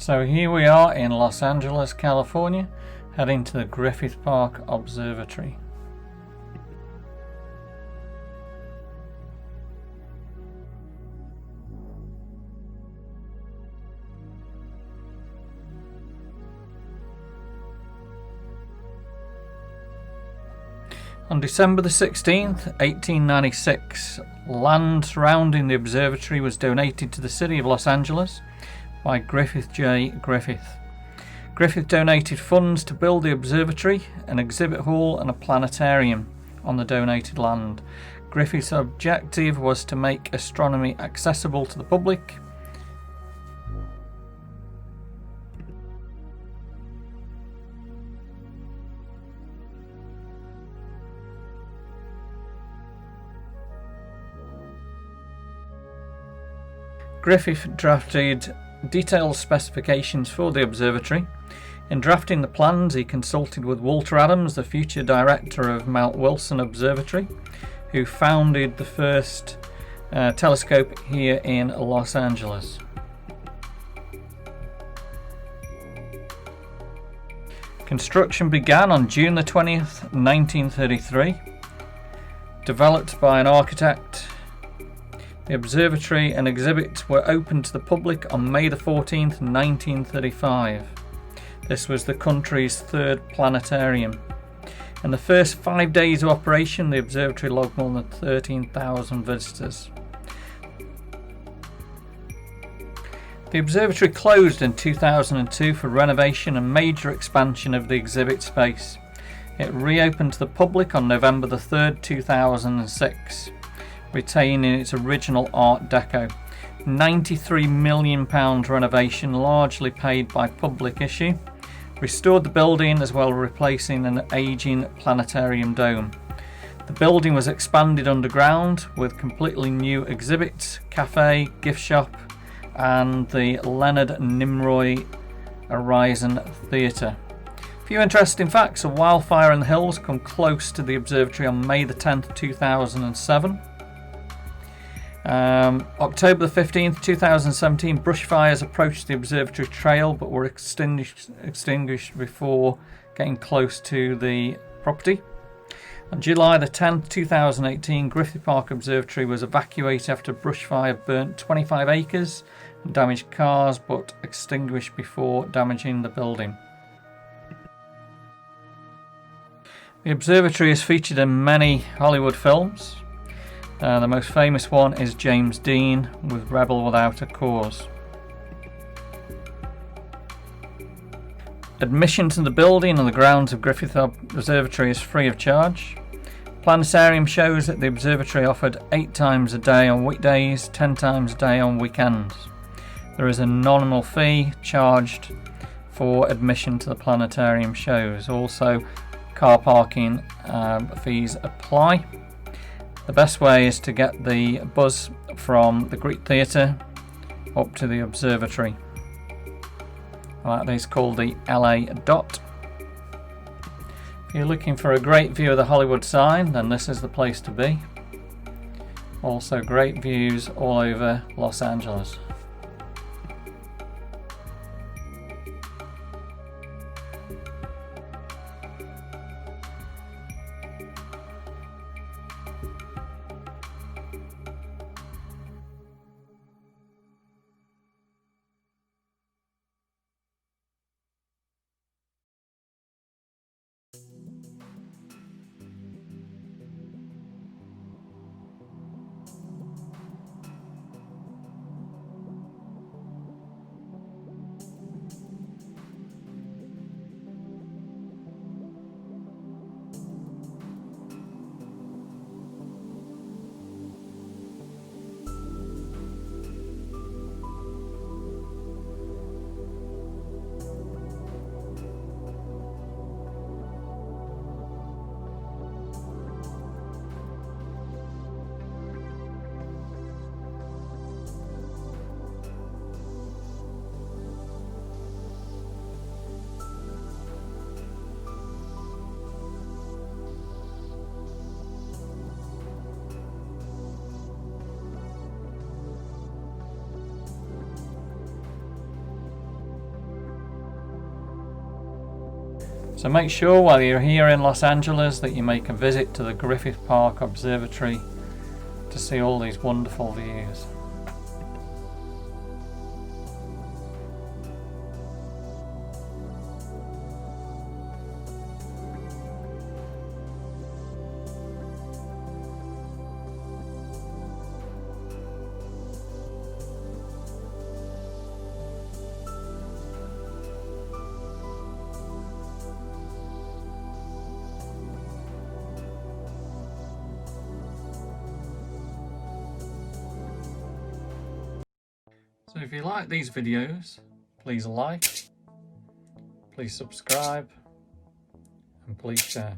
So here we are in Los Angeles, California, heading to the Griffith Park Observatory. On December the 16th, 1896, land surrounding the observatory was donated to the city of Los Angeles by Griffith J. Griffith. Griffith donated funds to build the observatory, an exhibit hall and a planetarium on the donated land. Griffith's objective was to make astronomy accessible to the public. Griffith drafted detailed specifications for the observatory. In drafting the plans, he consulted with Walter Adams, the future director of Mount Wilson Observatory, who founded the first telescope here in Los Angeles. Construction began on June the 20th, 1933. Developed by an architect, the observatory and exhibits were opened to the public on May the 14th, 1935. This was the country's third planetarium. In the first 5 days of operation, the observatory logged more than 13,000 visitors. The observatory closed in 2002 for renovation and major expansion of the exhibit space. It reopened to the public on November the 3rd, 2006. Retaining its original Art Deco. £93 million renovation, largely paid by public issue. Restored the building as well, replacing an ageing planetarium dome. The building was expanded underground with completely new exhibits, cafe, gift shop, and the Leonard Nimoy Horizon Theatre. A few interesting facts: a wildfire in the hills come close to the observatory on May the 10th, 2007. October the 15th, 2017, bushfires approached the observatory trail but were extinguished before getting close to the property. On July the 10th, 2018, Griffith Park Observatory was evacuated after bushfire burnt 25 acres and damaged cars but extinguished before damaging the building. The observatory is featured in many Hollywood films. The most famous one is James Dean with Rebel Without a Cause. Admission to the building on the grounds of Griffith Observatory is free of charge. Planetarium shows at the observatory offered 8 times a day on weekdays, 10 times a day on weekends. There is a nominal fee charged for admission to the planetarium shows. Also, car parking fees apply. The best way is to get the bus from the Greek Theatre up to the observatory. That is called the LA Dot. If you're looking for a great view of the Hollywood sign, then this is the place to be. Also great views all over Los Angeles. So make sure while you're here in Los Angeles that you make a visit to the Griffith Park Observatory to see all these wonderful views. So if you like these videos, please like, please subscribe, and please share.